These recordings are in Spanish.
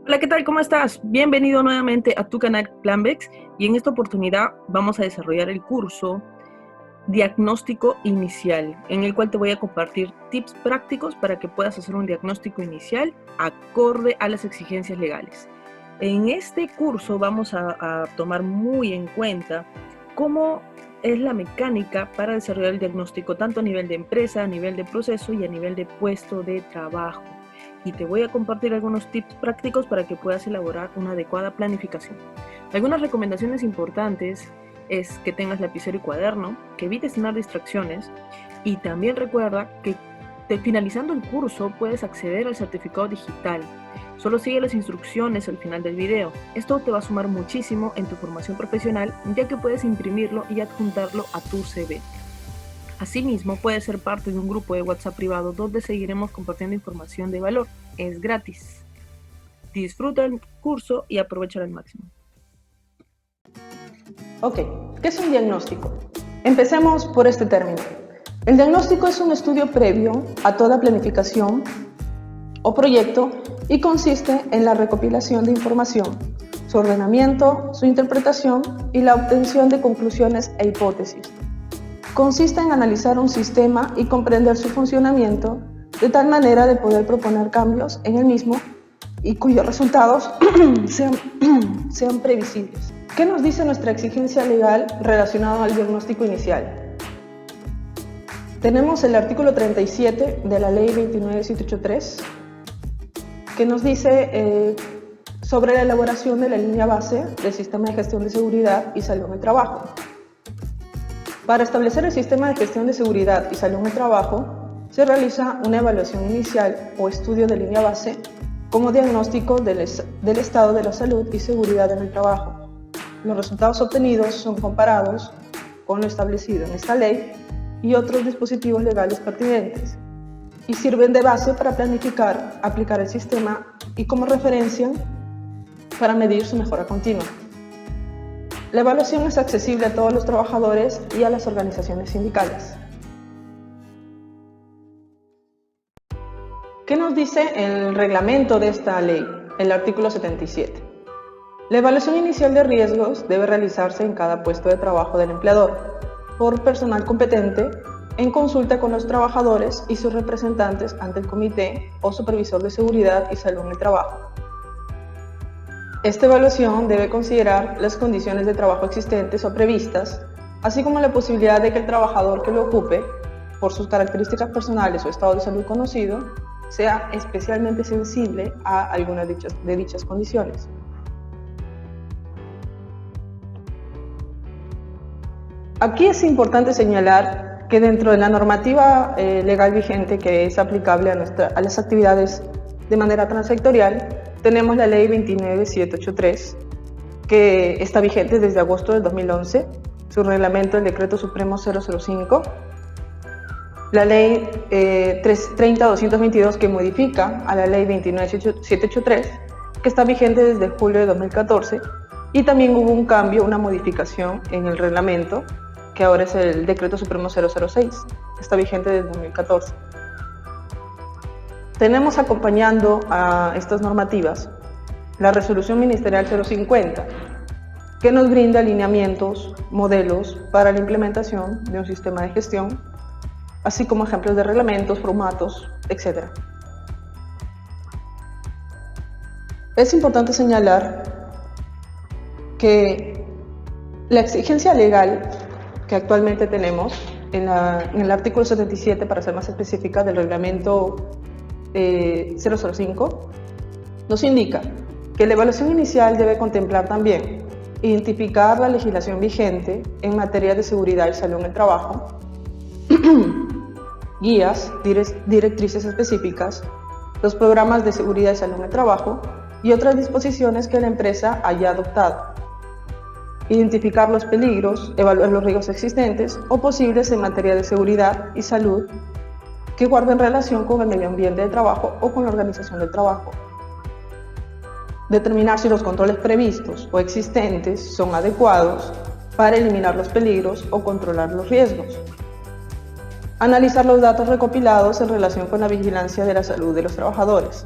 Hola, ¿qué tal? ¿Cómo estás? Bienvenido nuevamente a tu canal Planbex y en esta oportunidad vamos a desarrollar el curso Diagnóstico Inicial, en el cual te voy a compartir tips prácticos para que puedas hacer un diagnóstico inicial acorde a las exigencias legales. En este curso vamos a tomar muy en cuenta cómo es la mecánica para desarrollar el diagnóstico tanto a nivel de empresa, a nivel de proceso y a nivel de puesto de trabajo. Y te voy a compartir algunos tips prácticos para que puedas elaborar una adecuada planificación. Algunas recomendaciones importantes es que tengas lapicero y cuaderno, que evites tener distracciones y también recuerda que finalizando el curso puedes acceder al certificado digital. Solo sigue las instrucciones al final del video. Esto te va a sumar muchísimo en tu formación profesional, ya que puedes imprimirlo y adjuntarlo a tu CV. Asimismo, puedes ser parte de un grupo de WhatsApp privado donde seguiremos compartiendo información de valor. Es gratis. Disfruta el curso y aprovecha al máximo. Ok, ¿qué es un diagnóstico? Empecemos por este término. El diagnóstico es un estudio previo a toda planificación o proyecto y consiste en la recopilación de información, su ordenamiento, su interpretación y la obtención de conclusiones e hipótesis. Consiste en analizar un sistema y comprender su funcionamiento de tal manera de poder proponer cambios en el mismo y cuyos resultados sean previsibles. ¿Qué nos dice nuestra exigencia legal relacionada al diagnóstico inicial? Tenemos el artículo 37 de la Ley 29783 que nos dice sobre la elaboración de la línea base del Sistema de Gestión de Seguridad y Salud en el Trabajo. Para establecer el Sistema de Gestión de Seguridad y Salud en el Trabajo, se realiza una evaluación inicial o estudio de línea base como diagnóstico del estado de la salud y seguridad en el trabajo. Los resultados obtenidos son comparados con lo establecido en esta ley y otros dispositivos legales pertinentes y sirven de base para planificar, aplicar el sistema y como referencia para medir su mejora continua. La evaluación es accesible a todos los trabajadores y a las organizaciones sindicales. ¿Qué nos dice el reglamento de esta ley? El artículo 77. La evaluación inicial de riesgos debe realizarse en cada puesto de trabajo del empleador por personal competente en consulta con los trabajadores y sus representantes ante el comité o supervisor de seguridad y salud en el trabajo. Esta evaluación debe considerar las condiciones de trabajo existentes o previstas, así como la posibilidad de que el trabajador que lo ocupe, por sus características personales o estado de salud conocido, sea especialmente sensible a alguna de dichas condiciones. Aquí es importante señalar que dentro de la normativa legal vigente que es aplicable a las actividades de manera transectorial, tenemos la Ley 29783, que está vigente desde agosto del 2011, su reglamento, el Decreto Supremo 005, la Ley 30.222, que modifica a la Ley 29783, que está vigente desde julio de 2014, y también hubo un cambio, una modificación en el reglamento, que ahora es el Decreto Supremo 006, que está vigente desde 2014. Tenemos acompañando a estas normativas la Resolución Ministerial 050, que nos brinda lineamientos, modelos para la implementación de un sistema de gestión, así como ejemplos de reglamentos, formatos, etc. Es importante señalar que la exigencia legal que actualmente tenemos en el artículo 77, para ser más específica, del reglamento 005, nos indica que la evaluación inicial debe contemplar también identificar la legislación vigente en materia de seguridad y salud en el trabajo, guías, directrices específicas, los programas de seguridad y salud en el trabajo y otras disposiciones que la empresa haya adoptado, identificar los peligros, evaluar los riesgos existentes o posibles en materia de seguridad y salud que guarden relación con el medio ambiente de trabajo o con la organización del trabajo. Determinar si los controles previstos o existentes son adecuados para eliminar los peligros o controlar los riesgos. Analizar los datos recopilados en relación con la vigilancia de la salud de los trabajadores.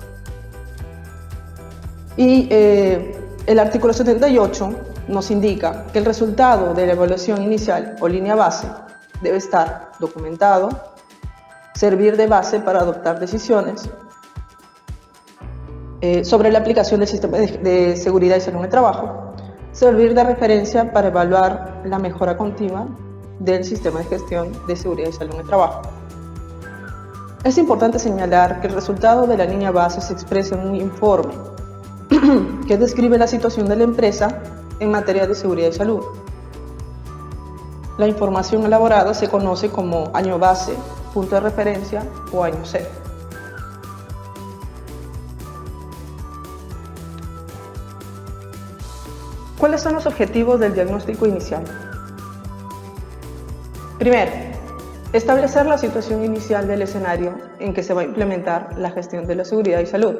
Y el artículo 78 nos indica que el resultado de la evaluación inicial o línea base debe estar documentado, servir de base para adoptar decisiones sobre la aplicación del sistema de seguridad y salud en el trabajo, servir de referencia para evaluar la mejora continua del sistema de gestión de seguridad y salud en el trabajo. Es importante señalar que el resultado de la línea base se expresa en un informe que describe la situación de la empresa en materia de seguridad y salud. La información elaborada se conoce como año base, punto de referencia o año cero. ¿Cuáles son los objetivos del diagnóstico inicial? Primero, establecer la situación inicial del escenario en que se va a implementar la gestión de la seguridad y salud.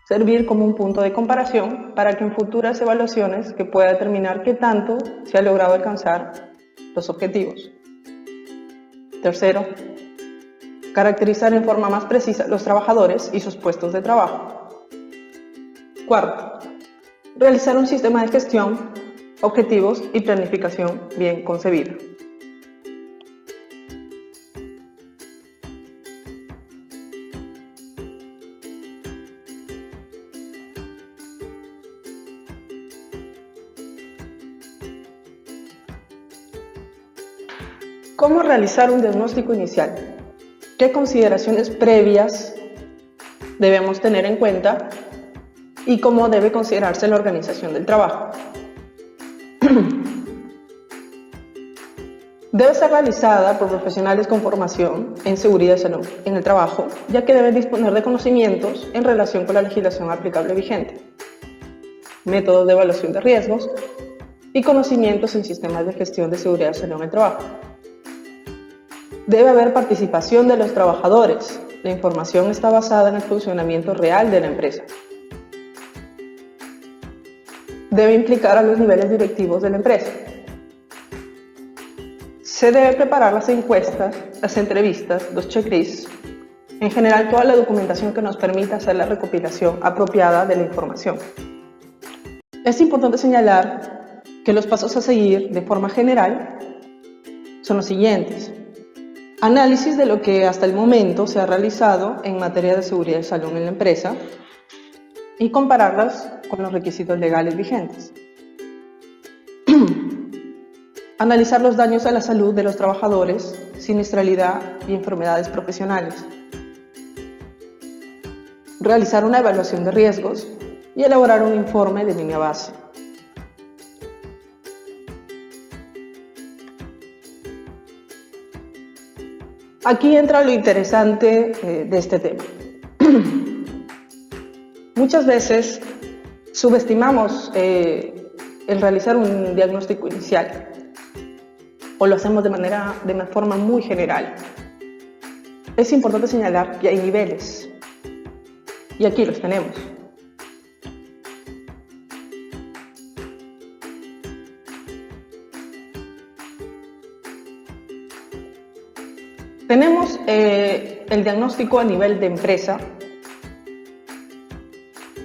Servir como un punto de comparación para que en futuras evaluaciones que pueda determinar qué tanto se ha logrado alcanzar los objetivos. Tercero, caracterizar en forma más precisa los trabajadores y sus puestos de trabajo. Cuarto, realizar un sistema de gestión, objetivos y planificación bien concebido. ¿Cómo realizar un diagnóstico inicial? ¿Qué consideraciones previas debemos tener en cuenta? ¿Y cómo debe considerarse la organización del trabajo? Debe ser realizada por profesionales con formación en seguridad y salud en el trabajo, ya que deben disponer de conocimientos en relación con la legislación aplicable vigente, métodos de evaluación de riesgos y conocimientos en sistemas de gestión de seguridad y salud en el trabajo. Debe haber participación de los trabajadores. La información está basada en el funcionamiento real de la empresa. Debe implicar a los niveles directivos de la empresa. Se debe preparar las encuestas, las entrevistas, los checklists, en general toda la documentación que nos permita hacer la recopilación apropiada de la información. Es importante señalar que los pasos a seguir de forma general son los siguientes. Análisis de lo que hasta el momento se ha realizado en materia de seguridad y salud en la empresa y compararlas con los requisitos legales vigentes. Analizar los daños a la salud de los trabajadores, siniestralidad y enfermedades profesionales. Realizar una evaluación de riesgos y elaborar un informe de línea base. Aquí entra lo interesante de este tema. Muchas veces subestimamos el realizar un diagnóstico inicial o lo hacemos de forma muy general. Es importante señalar que hay niveles y aquí los tenemos. Tenemos el diagnóstico a nivel de empresa,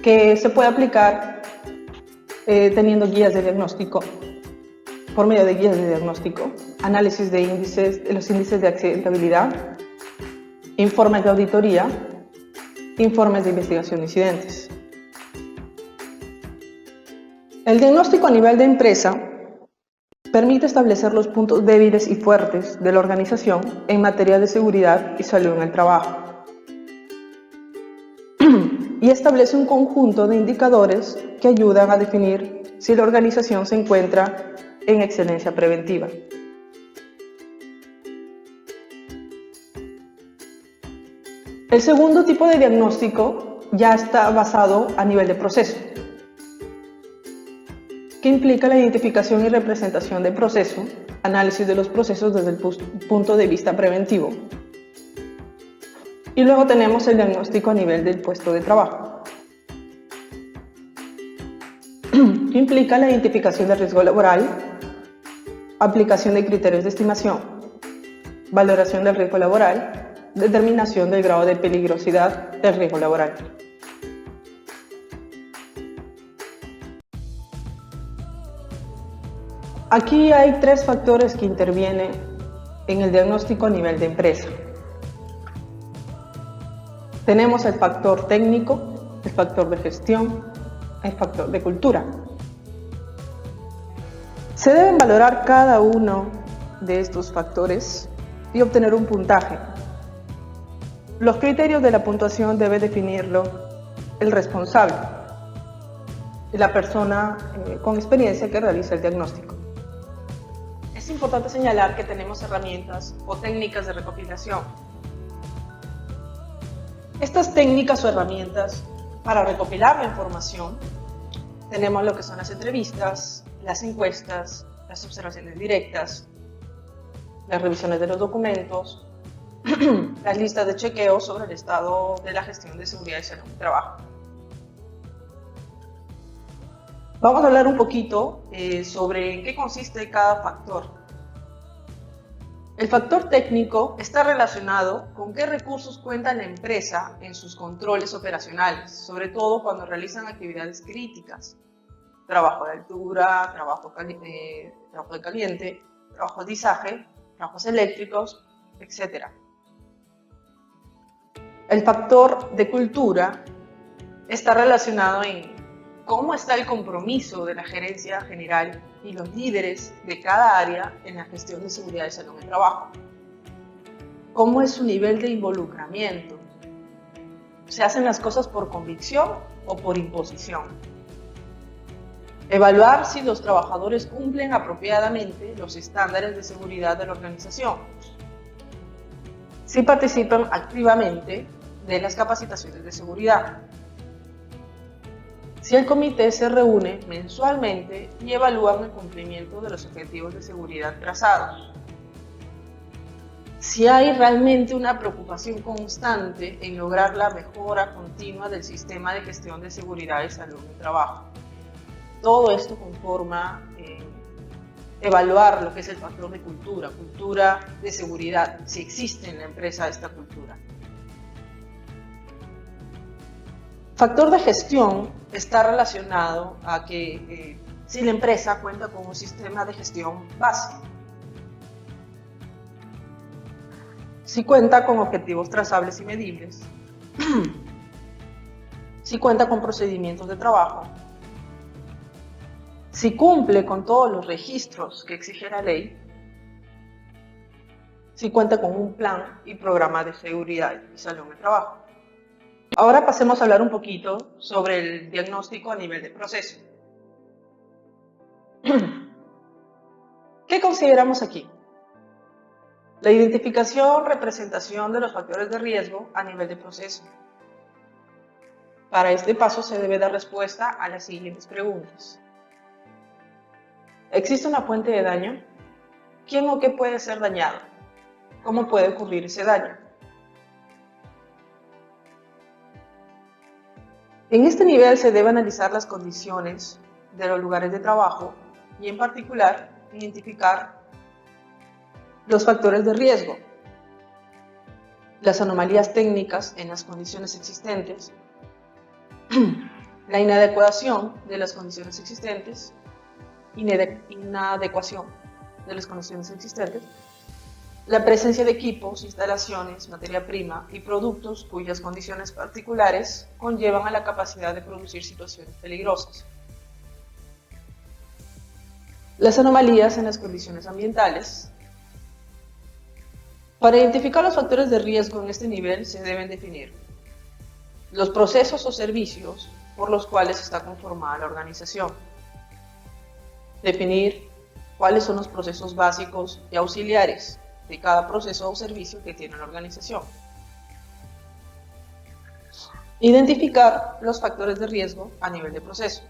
que se puede aplicar teniendo guías de diagnóstico, por medio de guías de diagnóstico, análisis de los índices de accidentabilidad, informes de auditoría, informes de investigación de incidentes. El diagnóstico a nivel de empresa permite establecer los puntos débiles y fuertes de la organización en materia de seguridad y salud en el trabajo. Y establece un conjunto de indicadores que ayudan a definir si la organización se encuentra en excelencia preventiva. El segundo tipo de diagnóstico ya está basado a nivel de proceso, que implica la identificación y representación del proceso, análisis de los procesos desde el punto de vista preventivo. Y luego tenemos el diagnóstico a nivel del puesto de trabajo, que implica la identificación del riesgo laboral, aplicación de criterios de estimación, valoración del riesgo laboral, determinación del grado de peligrosidad del riesgo laboral. Aquí hay 3 factores que intervienen en el diagnóstico a nivel de empresa. Tenemos el factor técnico, el factor de gestión, el factor de cultura. Se deben valorar cada uno de estos factores y obtener un puntaje. Los criterios de la puntuación debe definirlo el responsable y la persona con experiencia que realiza el diagnóstico. Es importante señalar que tenemos herramientas o técnicas de recopilación. Estas técnicas o herramientas para recopilar la información, tenemos lo que son las entrevistas, las encuestas, las observaciones directas, las revisiones de los documentos, las listas de chequeo sobre el estado de la gestión de seguridad y salud en el trabajo. Vamos a hablar un poquito sobre en qué consiste cada factor. El factor técnico está relacionado con qué recursos cuenta la empresa en sus controles operacionales, sobre todo cuando realizan actividades críticas, trabajo de altura, trabajo de caliente, trabajo de izaje, trabajos eléctricos, etc. El factor de cultura está relacionado en cómo está el compromiso de la gerencia general y los líderes de cada área en la gestión de seguridad y salud en el trabajo. ¿Cómo es su nivel de involucramiento? ¿Se hacen las cosas por convicción o por imposición? Evaluar si los trabajadores cumplen apropiadamente los estándares de seguridad de la organización. Si participan activamente de las capacitaciones de seguridad. Si el comité se reúne mensualmente y evalúan el cumplimiento de los objetivos de seguridad trazados. Si hay realmente una preocupación constante en lograr la mejora continua del sistema de gestión de seguridad y salud en el trabajo. Todo esto conforma evaluar lo que es el factor de cultura de seguridad, si existe en la empresa esta cultura. Factor de gestión está relacionado a que si la empresa cuenta con un sistema de gestión base, si cuenta con objetivos trazables y medibles, si cuenta con procedimientos de trabajo, si cumple con todos los registros que exige la ley, si cuenta con un plan y programa de seguridad y salud en el trabajo. Ahora pasemos a hablar un poquito sobre el diagnóstico a nivel de proceso. ¿Qué consideramos aquí? La identificación, representación de los factores de riesgo a nivel de proceso. Para este paso se debe dar respuesta a las siguientes preguntas. ¿Existe una fuente de daño? ¿Quién o qué puede ser dañado? ¿Cómo puede ocurrir ese daño? En este nivel se debe analizar las condiciones de los lugares de trabajo y en particular identificar los factores de riesgo, las anomalías técnicas en las condiciones existentes, la inadecuación de las condiciones existentes, inadecuación de las condiciones existentes, la presencia de equipos, instalaciones, materia prima y productos cuyas condiciones particulares conllevan a la capacidad de producir situaciones peligrosas. Las anomalías en las condiciones ambientales. Para identificar los factores de riesgo en este nivel se deben definir los procesos o servicios por los cuales está conformada la organización. Definir cuáles son los procesos básicos y auxiliares de cada proceso o servicio que tiene la organización. Identificar los factores de riesgo a nivel de proceso.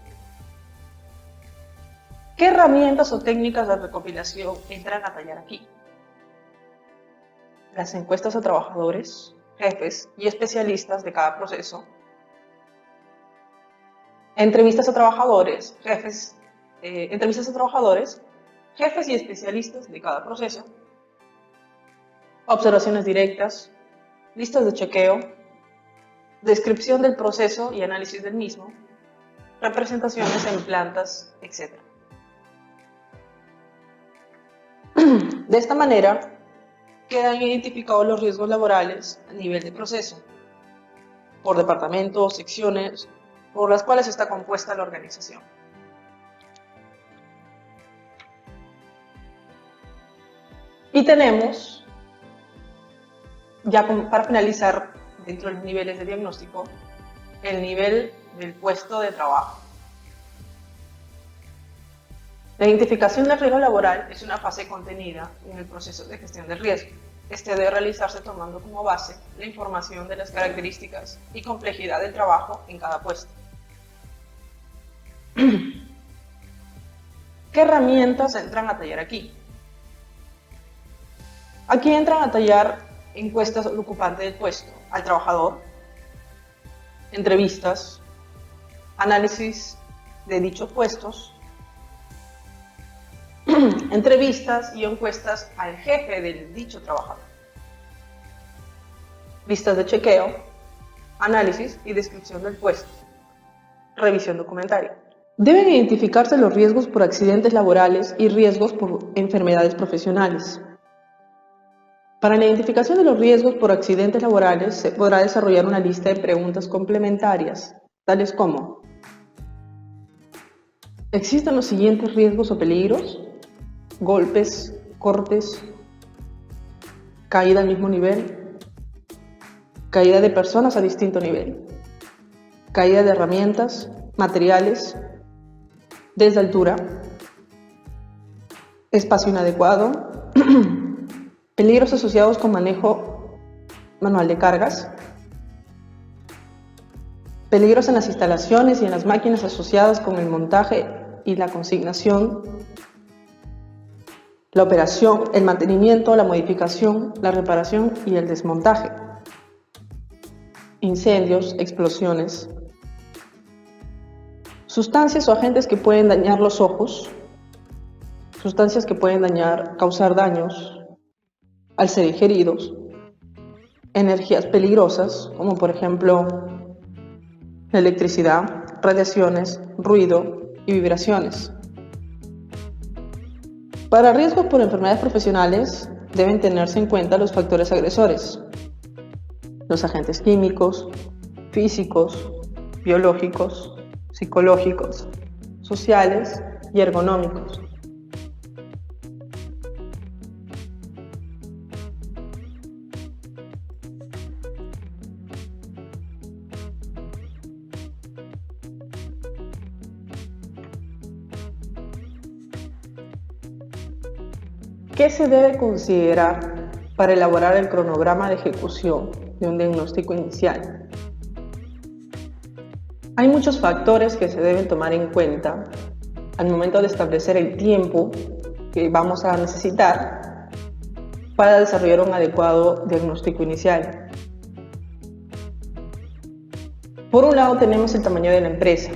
¿Qué herramientas o técnicas de recopilación entran a tallar aquí? Las encuestas a trabajadores, jefes y especialistas de cada proceso. Entrevistas a trabajadores, jefes y especialistas de cada proceso. Observaciones directas, listas de chequeo, descripción del proceso y análisis del mismo, representaciones en plantas, etc. De esta manera, quedan identificados los riesgos laborales a nivel de proceso, por departamentos, secciones, por las cuales está compuesta la organización. Y tenemos, ya para finalizar, dentro de los niveles de diagnóstico, el nivel del puesto de trabajo. La identificación del riesgo laboral es una fase contenida en el proceso de gestión del riesgo. Este debe realizarse tomando como base la información de las características y complejidad del trabajo en cada puesto. ¿Qué herramientas entran a tallar aquí? Aquí entran a tallar encuestas al ocupante del puesto, al trabajador, entrevistas, análisis de dichos puestos, entrevistas y encuestas al jefe del dicho trabajador, listas de chequeo, análisis y descripción del puesto, revisión documentaria. Deben identificarse los riesgos por accidentes laborales y riesgos por enfermedades profesionales. Para la identificación de los riesgos por accidentes laborales se podrá desarrollar una lista de preguntas complementarias, tales como: ¿existen los siguientes riesgos o peligros? Golpes, cortes, caída al mismo nivel, caída de personas a distinto nivel, caída de herramientas, materiales, desde altura, espacio inadecuado, peligros asociados con manejo manual de cargas, peligros en las instalaciones y en las máquinas asociadas con el montaje y la consignación, la operación, el mantenimiento, la modificación, la reparación y el desmontaje, incendios, explosiones, sustancias o agentes que pueden dañar los ojos, sustancias que pueden causar daños al ser ingeridos, energías peligrosas, como por ejemplo la electricidad, radiaciones, ruido y vibraciones. Para riesgos por enfermedades profesionales deben tenerse en cuenta los factores agresores, los agentes químicos, físicos, biológicos, psicológicos, sociales y ergonómicos. ¿Qué se debe considerar para elaborar el cronograma de ejecución de un diagnóstico inicial? Hay muchos factores que se deben tomar en cuenta al momento de establecer el tiempo que vamos a necesitar para desarrollar un adecuado diagnóstico inicial. Por un lado tenemos el tamaño de la empresa,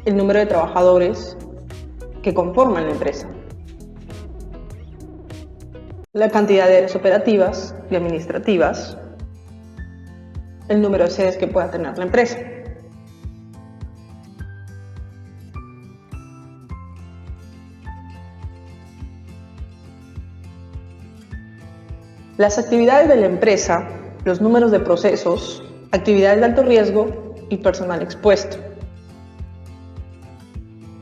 el número de trabajadores que conforman la empresa, la cantidad de áreas operativas y administrativas, el número de sedes que pueda tener la empresa. Las actividades de la empresa, los números de procesos, actividades de alto riesgo y personal expuesto.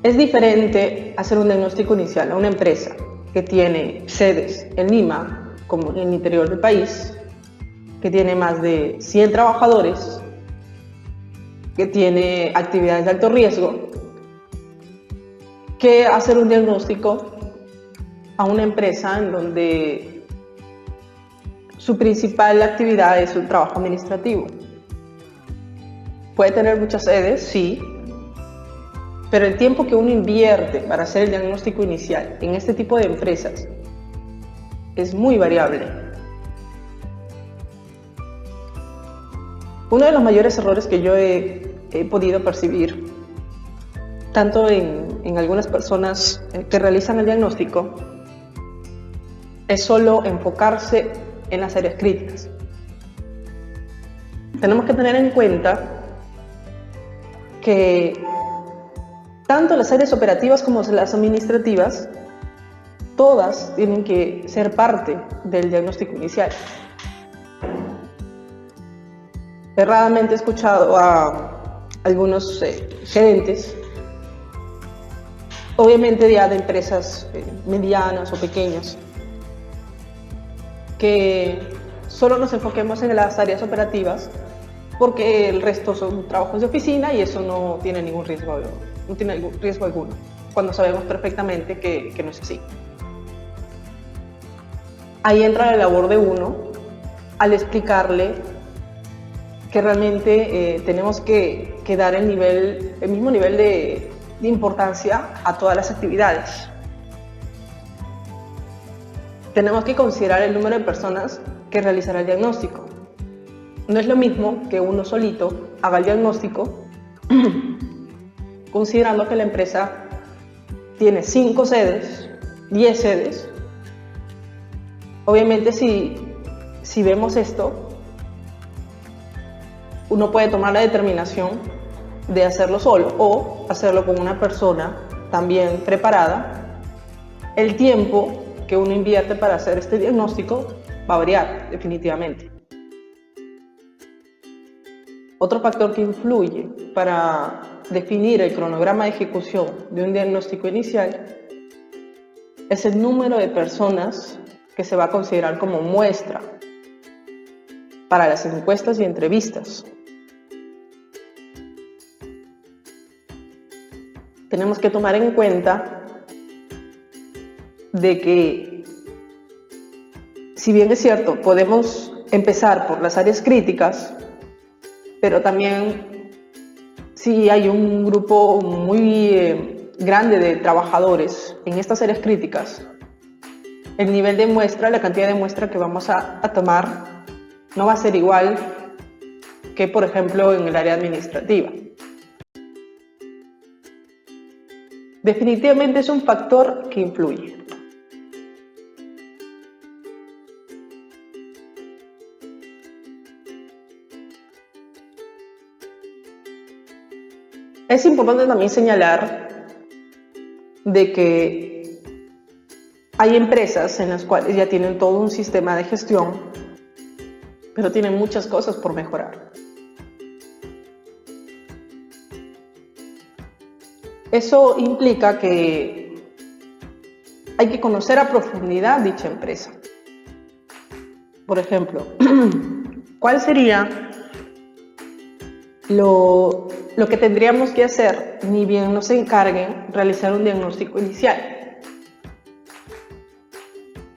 Es diferente hacer un diagnóstico inicial a una empresa que tiene sedes en Lima, como en el interior del país, que tiene más de 100 trabajadores, que tiene actividades de alto riesgo, que hacer un diagnóstico a una empresa en donde su principal actividad es el trabajo administrativo. Puede tener muchas sedes, sí, pero el tiempo que uno invierte para hacer el diagnóstico inicial en este tipo de empresas es muy variable. Uno de los mayores errores que yo he podido percibir, tanto en algunas personas que realizan el diagnóstico, es solo enfocarse en las áreas críticas. Tenemos que tener en cuenta que tanto las áreas operativas como las administrativas todas tienen que ser parte del diagnóstico inicial. Erradamente he escuchado a algunos gerentes, obviamente ya de empresas medianas o pequeñas, que solo nos enfoquemos en las áreas operativas porque el resto son trabajos de oficina y eso no tiene ningún riesgo, no tiene riesgo alguno, cuando sabemos perfectamente que no es así. Ahí entra la labor de uno al explicarle que realmente tenemos que dar el mismo nivel de importancia a todas las actividades. Tenemos que considerar el número de personas que realizará el diagnóstico. No es lo mismo que uno solito haga el diagnóstico, considerando que la empresa tiene 5 sedes, 10 sedes. Obviamente si vemos esto, uno puede tomar la determinación de hacerlo solo o hacerlo con una persona también preparada. El tiempo que uno invierte para hacer este diagnóstico va a variar definitivamente. Otro factor que influye para definir el cronograma de ejecución de un diagnóstico inicial es el número de personas que se va a considerar como muestra para las encuestas y entrevistas. Tenemos que tomar en cuenta de que, si bien es cierto, podemos empezar por las áreas críticas, pero también si hay un grupo muy grande de trabajadores en estas áreas críticas, el nivel de muestra, la cantidad de muestra que vamos a tomar no va a ser igual que, por ejemplo, en el área administrativa. Definitivamente es un factor que influye. Es importante también señalar de que hay empresas en las cuales ya tienen todo un sistema de gestión, pero tienen muchas cosas por mejorar. Eso implica que hay que conocer a profundidad dicha empresa. Por ejemplo, ¿cuál sería lo que tendríamos que hacer ni bien nos encarguen realizar un diagnóstico inicial?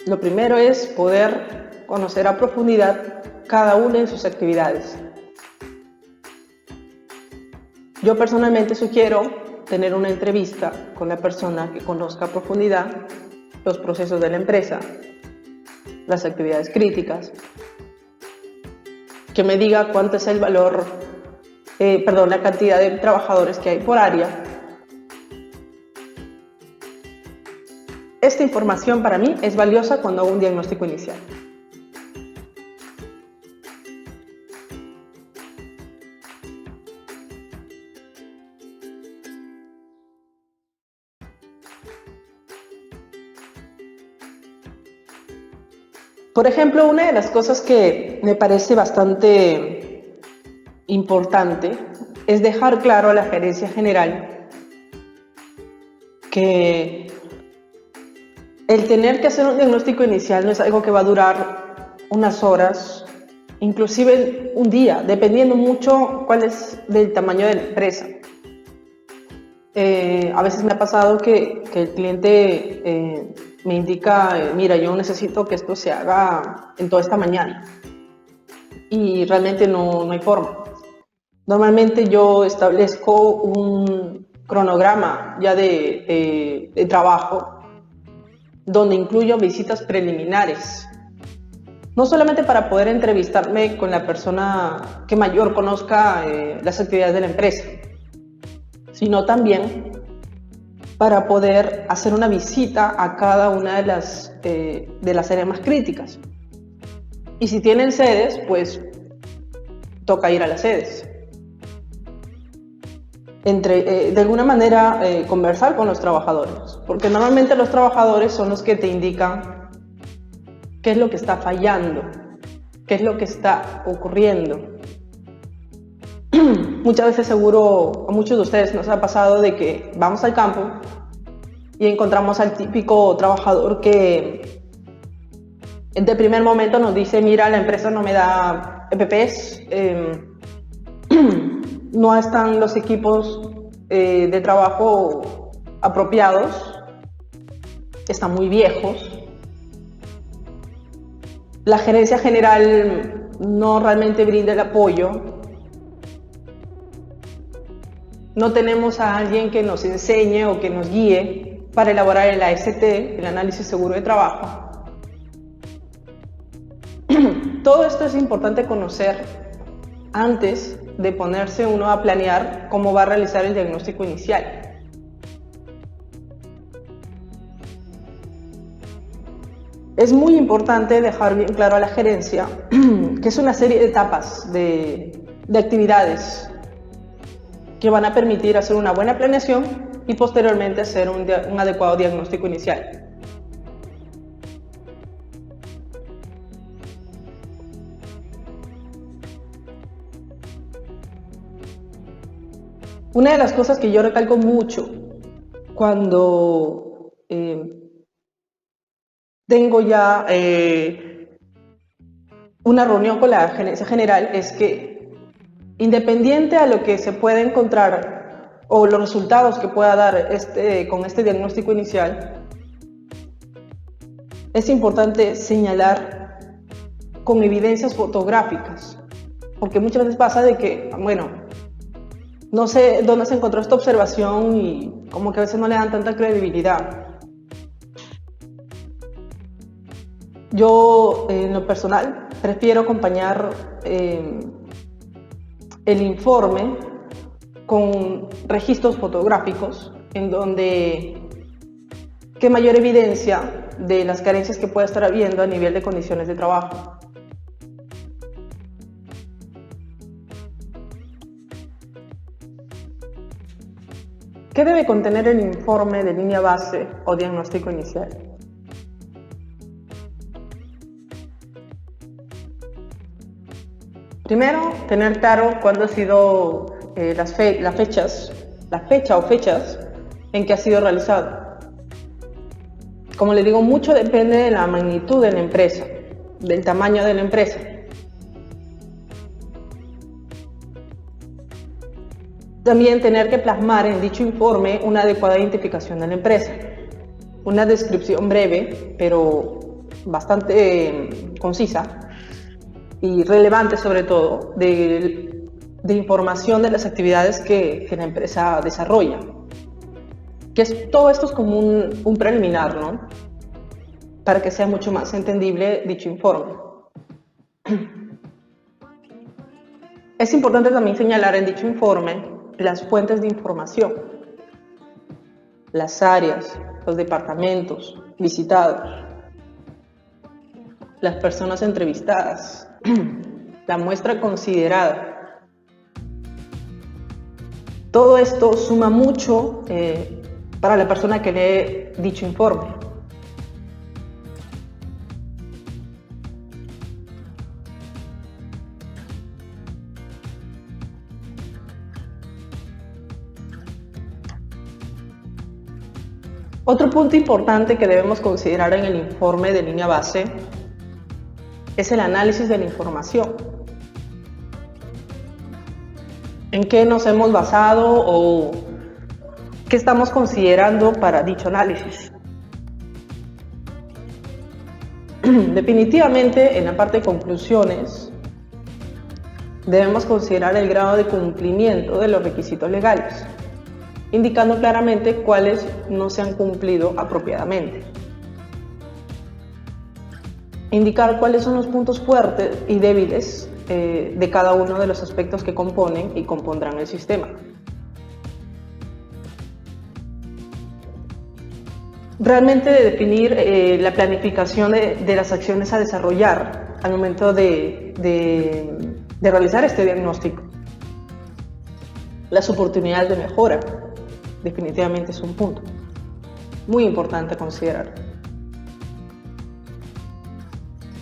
Lo primero es poder conocer a profundidad cada una de sus actividades. Yo personalmente sugiero tener una entrevista con la persona que conozca a profundidad los procesos de la empresa, las actividades críticas, que me diga cuánto es el valor, la cantidad de trabajadores que hay por área. Esta información para mí es valiosa cuando hago un diagnóstico inicial. Por ejemplo, una de las cosas que me parece bastante importante es dejar claro a la gerencia general que el tener que hacer un diagnóstico inicial no es algo que va a durar unas horas, inclusive un día, dependiendo mucho cuál es del tamaño de la empresa. A veces me ha pasado que el cliente me indica, mira, yo necesito que esto se haga en toda esta mañana, y realmente no hay forma. Normalmente yo establezco un cronograma ya de trabajo donde incluyo visitas preliminares, no solamente para poder entrevistarme con la persona que mayor conozca las actividades de la empresa, sino también para poder hacer una visita a cada una de las áreas más críticas. Y si tienen sedes, pues toca ir a las sedes. de alguna manera conversar con los trabajadores, porque normalmente los trabajadores son los que te indican qué es lo que está fallando, qué es lo que está ocurriendo. Muchas veces seguro a muchos de ustedes nos ha pasado de que vamos al campo y encontramos al típico trabajador que de primer momento nos dice: mira, la empresa no me da EPPs, no están los equipos de trabajo apropiados, están muy viejos, la gerencia general no realmente brinda el apoyo, no tenemos a alguien que nos enseñe o que nos guíe para elaborar el AST, el análisis seguro de trabajo. Todo esto es importante conocer antes de ponerse uno a planear cómo va a realizar el diagnóstico inicial. Es muy importante dejar bien claro a la gerencia que es una serie de etapas de actividades que van a permitir hacer una buena planeación y posteriormente hacer un adecuado diagnóstico inicial. Una de las cosas que yo recalco mucho cuando tengo ya una reunión con la gerencia general es que, independiente a lo que se pueda encontrar o los resultados que pueda dar con este diagnóstico inicial, es importante señalar con evidencias fotográficas, porque muchas veces pasa de que, bueno, no sé dónde se encontró esta observación y como que a veces no le dan tanta credibilidad. Yo, en lo personal, prefiero acompañar el informe con registros fotográficos en donde qué mayor evidencia de las carencias que pueda estar habiendo a nivel de condiciones de trabajo. ¿Qué debe contener el informe de línea base o diagnóstico inicial? Primero, tener claro cuándo ha sido la fecha o fechas en que ha sido realizado. Como les digo, mucho depende de la magnitud de la empresa, del tamaño de la empresa. También tener que plasmar en dicho informe una adecuada identificación de la empresa, una descripción breve, pero bastante concisa y relevante sobre todo, de información de las actividades que la empresa desarrolla. Todo esto es como un preliminar, ¿no? Para que sea mucho más entendible dicho informe. Es importante también señalar en dicho informe las fuentes de información, las áreas, los departamentos visitados, las personas entrevistadas, la muestra considerada. Todo esto suma mucho para la persona que lee dicho informe. Otro punto importante que debemos considerar en el informe de línea base es el análisis de la información. ¿En qué nos hemos basado o qué estamos considerando para dicho análisis? Definitivamente, en la parte de conclusiones, debemos considerar el grado de cumplimiento de los requisitos legales, indicando claramente cuáles no se han cumplido apropiadamente. Indicar cuáles son los puntos fuertes y débiles de cada uno de los aspectos que componen y compondrán el sistema. Realmente definir la planificación de las acciones a desarrollar al momento de realizar este diagnóstico. Las oportunidades de mejora definitivamente es un punto muy importante a considerar.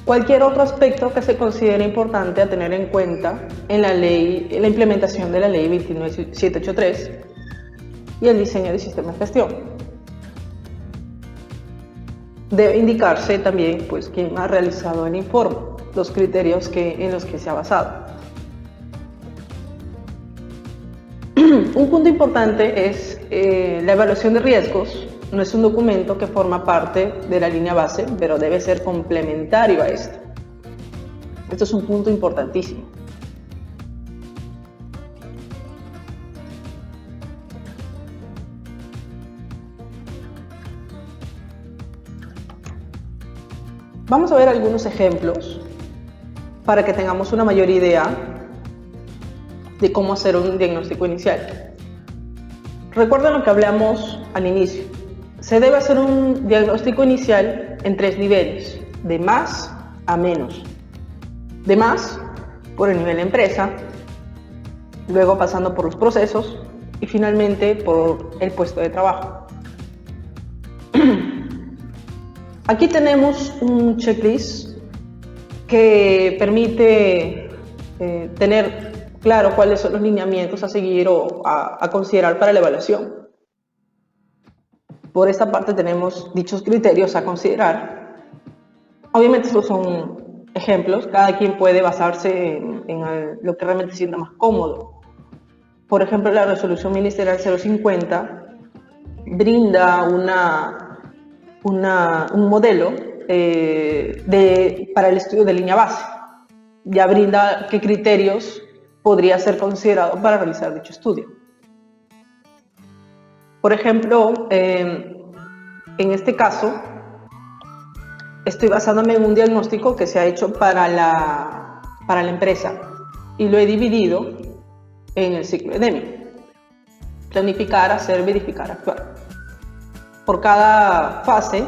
Cualquier otro aspecto que se considere importante a tener en cuenta en la implementación de la ley 29783 y el diseño de sistemas de gestión. Debe indicarse también pues, quién ha realizado el informe, los criterios en los que se ha basado. Un punto importante es la evaluación de riesgos. No es un documento que forma parte de la línea base, pero debe ser complementario a esto. Esto es un punto importantísimo. Vamos a ver algunos ejemplos para que tengamos una mayor idea de cómo hacer un diagnóstico inicial. Recuerden lo que hablamos al inicio. Se debe hacer un diagnóstico inicial en 3 niveles, de más a menos. De más, por el nivel de empresa, luego pasando por los procesos y finalmente por el puesto de trabajo. Aquí tenemos un checklist que permite tener claro cuáles son los lineamientos a seguir o a considerar para la evaluación. Por esta parte tenemos dichos criterios a considerar. Obviamente estos son ejemplos, cada quien puede basarse en lo que realmente sienta más cómodo. Por ejemplo, la resolución ministerial 050 brinda un modelo para el estudio de línea base. Ya brinda qué criterios podría ser considerado para realizar dicho estudio. Por ejemplo, en este caso, estoy basándome en un diagnóstico que se ha hecho para la empresa y lo he dividido en el ciclo de Deming: planificar, hacer, verificar, actuar. Por cada fase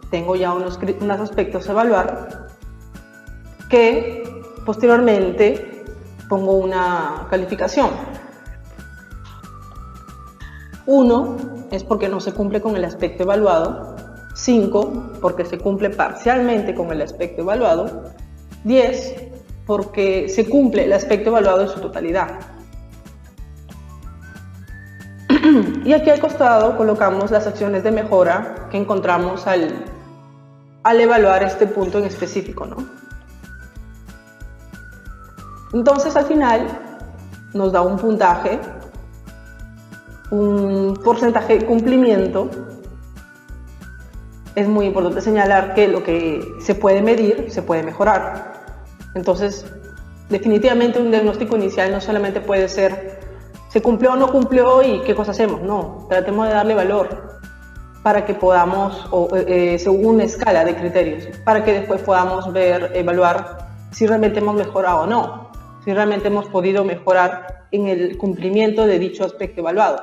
tengo ya unos aspectos a evaluar que posteriormente pongo una calificación. 1 es porque no se cumple con el aspecto evaluado, 5 porque se cumple parcialmente con el aspecto evaluado, 10 porque se cumple el aspecto evaluado en su totalidad. Y aquí al costado colocamos las acciones de mejora que encontramos al evaluar este punto en específico, ¿no? Entonces al final nos da un puntaje, un porcentaje de cumplimiento. Es muy importante señalar que lo que se puede medir se puede mejorar. Entonces, definitivamente un diagnóstico inicial no solamente puede ser ¿se cumplió o no cumplió y qué cosa hacemos? No, tratemos de darle valor para que podamos, según una escala de criterios, para que después podamos evaluar si realmente hemos mejorado o no, si realmente hemos podido mejorar en el cumplimiento de dicho aspecto evaluado.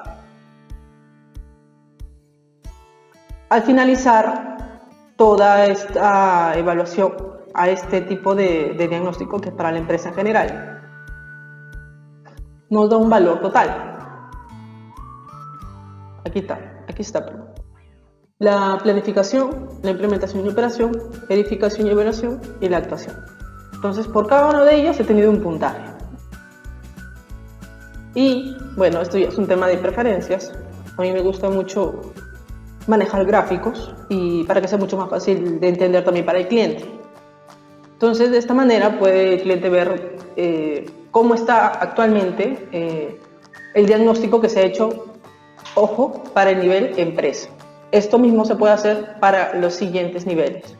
Al finalizar toda esta evaluación a este tipo de diagnóstico, que es para la empresa en general, nos da un valor total. Aquí está. La planificación, la implementación y operación, verificación y evaluación y la actuación. Entonces, por cada uno de ellos he tenido un puntaje. Y, bueno, esto ya es un tema de preferencias. A mí me gusta mucho manejar gráficos y para que sea mucho más fácil de entender también para el cliente. Entonces, de esta manera puede el cliente ver cómo está actualmente el diagnóstico que se ha hecho, ojo, para el nivel empresa. Esto mismo se puede hacer para los siguientes niveles.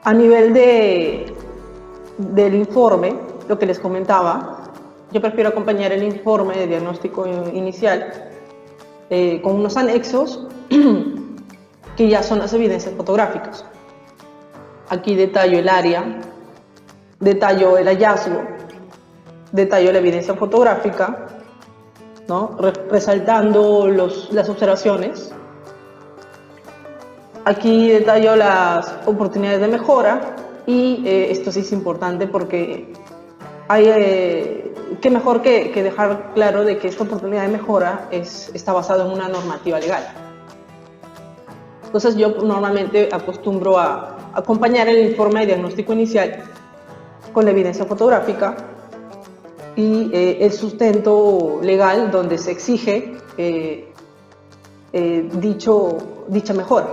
A nivel del informe, lo que les comentaba, yo prefiero acompañar el informe de diagnóstico inicial con unos anexos que ya son las evidencias fotográficas. Aquí detallo el área, detallo el hallazgo, detallo la evidencia fotográfica, ¿no? Resaltando las observaciones. Aquí detallo las oportunidades de mejora y esto sí es importante porque qué mejor que dejar claro de que esta oportunidad de mejora está basada en una normativa legal. Entonces yo normalmente acostumbro a acompañar el informe de diagnóstico inicial con la evidencia fotográfica y el sustento legal donde se exige dicha mejora.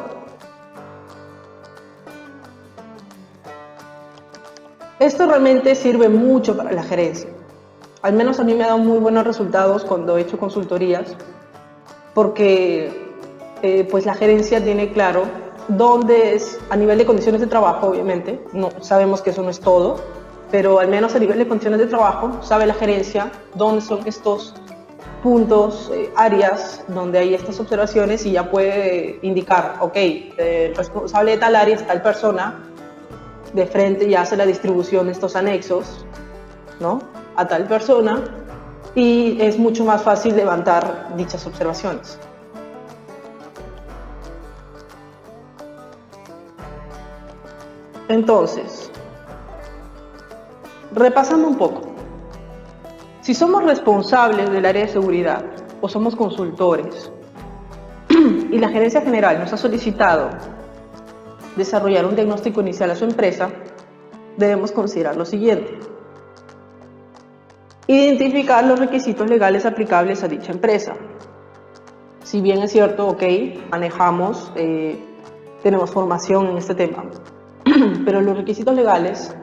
Esto realmente sirve mucho para la gerencia. Al menos a mí me ha dado muy buenos resultados cuando he hecho consultorías, porque pues la gerencia tiene claro dónde es, a nivel de condiciones de trabajo, obviamente, no sabemos que eso no es todo, pero al menos a nivel de condiciones de trabajo, sabe la gerencia dónde son estos puntos, áreas donde hay estas observaciones y ya puede indicar, ok, el responsable de tal área es tal persona, de frente ya hace la distribución de estos anexos, ¿no?, a tal persona, y es mucho más fácil levantar dichas observaciones. Entonces, repasando un poco, si somos responsables del área de seguridad o somos consultores y la gerencia general nos ha solicitado desarrollar un diagnóstico inicial a su empresa, debemos considerar lo siguiente: identificar los requisitos legales aplicables a dicha empresa. Si bien es cierto, ok, manejamos, tenemos formación en este tema, pero los requisitos legales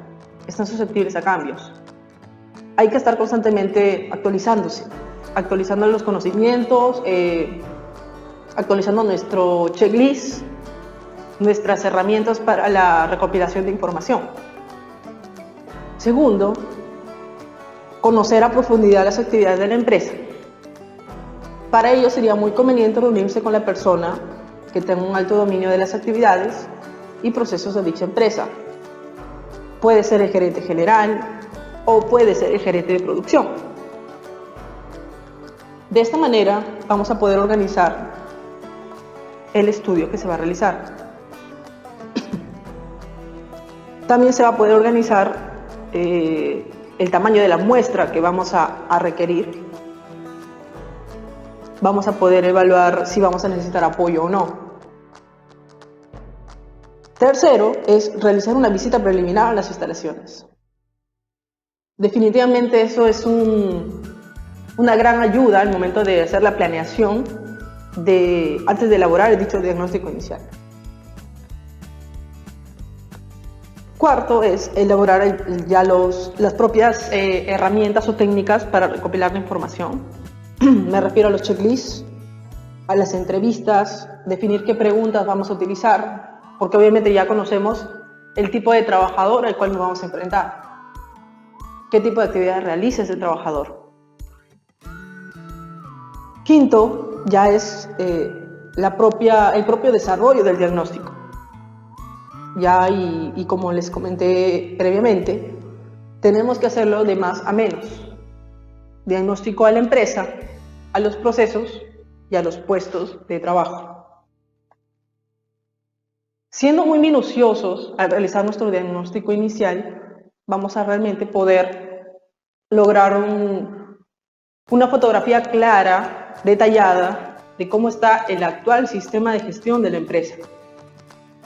están susceptibles a cambios. Hay que estar constantemente actualizándose, actualizando los conocimientos, actualizando nuestro checklist, nuestras herramientas para la recopilación de información. Segundo, conocer a profundidad las actividades de la empresa. Para ello sería muy conveniente reunirse con la persona que tenga un alto dominio de las actividades y procesos de dicha empresa. Puede ser el gerente general o puede ser el gerente de producción. De esta manera vamos a poder organizar el estudio que se va a realizar. También se va a poder organizar el tamaño de la muestra que vamos a requerir. Vamos a poder evaluar si vamos a necesitar apoyo o no. Tercero es realizar una visita preliminar a las instalaciones. Definitivamente eso es una gran ayuda al momento de hacer la planeación antes de elaborar el dicho diagnóstico inicial. Cuarto es elaborar ya las propias herramientas o técnicas para recopilar la información. Me refiero a los checklists, a las entrevistas, definir qué preguntas vamos a utilizar, porque obviamente ya conocemos el tipo de trabajador al cual nos vamos a enfrentar. ¿Qué tipo de actividades realiza ese trabajador? Quinto, ya es el propio desarrollo del diagnóstico. Ya, y como les comenté previamente, tenemos que hacerlo de más a menos. Diagnóstico a la empresa, a los procesos y a los puestos de trabajo. Siendo muy minuciosos al realizar nuestro diagnóstico inicial, vamos a realmente poder lograr una fotografía clara, detallada, de cómo está el actual sistema de gestión de la empresa,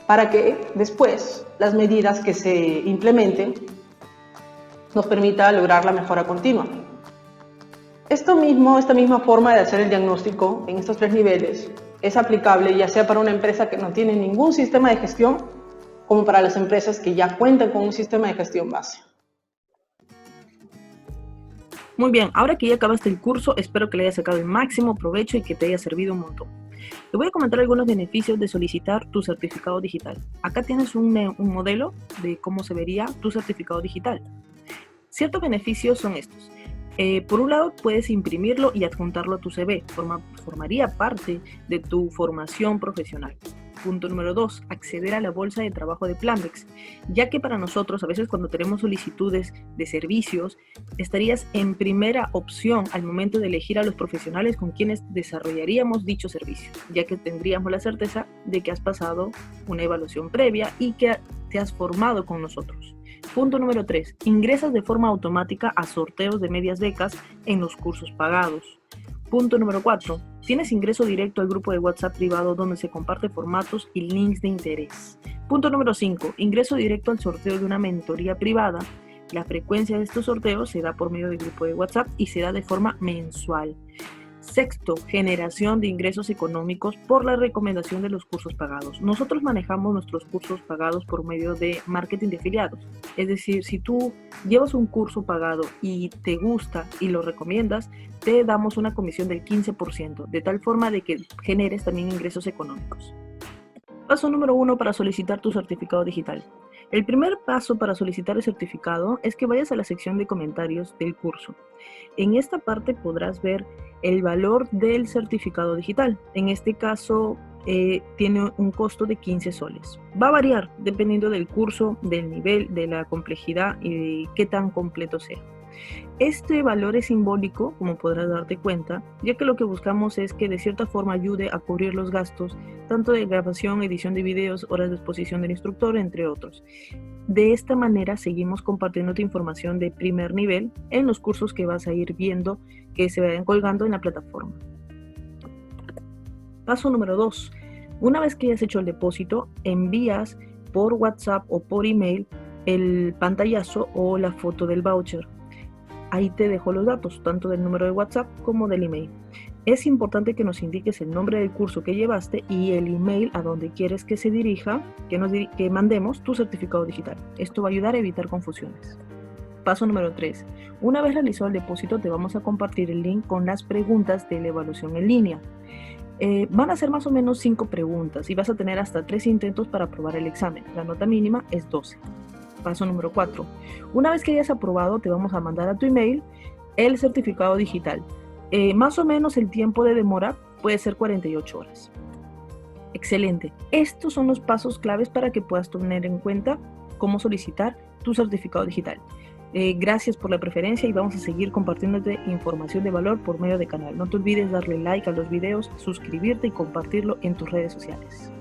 para que después las medidas que se implementen nos permita lograr la mejora continua. Esta misma forma de hacer el diagnóstico en estos 3 niveles es aplicable ya sea para una empresa que no tiene ningún sistema de gestión, como para las empresas que ya cuentan con un sistema de gestión base. Muy bien, ahora que ya acabaste el curso, espero que le hayas sacado el máximo provecho y que te haya servido un montón. Te voy a comentar algunos beneficios de solicitar tu certificado digital. Acá tienes un modelo de cómo se vería tu certificado digital. Ciertos beneficios son estos. Por un lado, puedes imprimirlo y adjuntarlo a tu CV. Formaría parte de tu formación profesional. Punto número 2, acceder a la bolsa de trabajo de Planbex, ya que para nosotros, a veces cuando tenemos solicitudes de servicios, estarías en primera opción al momento de elegir a los profesionales con quienes desarrollaríamos dicho servicio, ya que tendríamos la certeza de que has pasado una evaluación previa y que te has formado con nosotros. Punto número 3. Ingresas de forma automática a sorteos de medias becas en los cursos pagados. Punto número 4. Tienes ingreso directo al grupo de WhatsApp privado donde se comparte formatos y links de interés. Punto número 5. Ingreso directo al sorteo de una mentoría privada. La frecuencia de estos sorteos se da por medio del grupo de WhatsApp y se da de forma mensual. Sexto, generación de ingresos económicos por la recomendación de los cursos pagados. Nosotros manejamos nuestros cursos pagados por medio de marketing de afiliados. Es decir, si tú llevas un curso pagado y te gusta y lo recomiendas, te damos una comisión del 15%, de tal forma de que generes también ingresos económicos. Paso número 1 para solicitar tu certificado digital. El primer paso para solicitar el certificado es que vayas a la sección de comentarios del curso. En esta parte podrás ver el valor del certificado digital. En este caso tiene un costo de 15 soles. Va a variar dependiendo del curso, del nivel, de la complejidad y de qué tan completo sea. Este valor es simbólico, como podrás darte cuenta, ya que lo que buscamos es que de cierta forma ayude a cubrir los gastos, tanto de grabación, edición de videos, horas de exposición del instructor, entre otros. De esta manera seguimos compartiendo tu información de primer nivel en los cursos que vas a ir viendo que se vayan colgando en la plataforma. Paso número 2. Una vez que hayas hecho el depósito, envías por WhatsApp o por email el pantallazo o la foto del voucher. Ahí te dejo los datos, tanto del número de WhatsApp como del email. Es importante que nos indiques el nombre del curso que llevaste y el email a donde quieres que se dirija, que mandemos tu certificado digital. Esto va a ayudar a evitar confusiones. Paso número 3. Una vez realizado el depósito, te vamos a compartir el link con las preguntas de la evaluación en línea. Van a ser más o menos 5 preguntas y vas a tener hasta 3 intentos para aprobar el examen. La nota mínima es 12. Paso número 4. Una vez que hayas aprobado, te vamos a mandar a tu email el certificado digital. Más o menos el tiempo de demora puede ser 48 horas. Excelente. Estos son los pasos claves para que puedas tener en cuenta cómo solicitar tu certificado digital. Gracias por la preferencia y vamos a seguir compartiéndote información de valor por medio del canal. No te olvides darle like a los videos, suscribirte y compartirlo en tus redes sociales.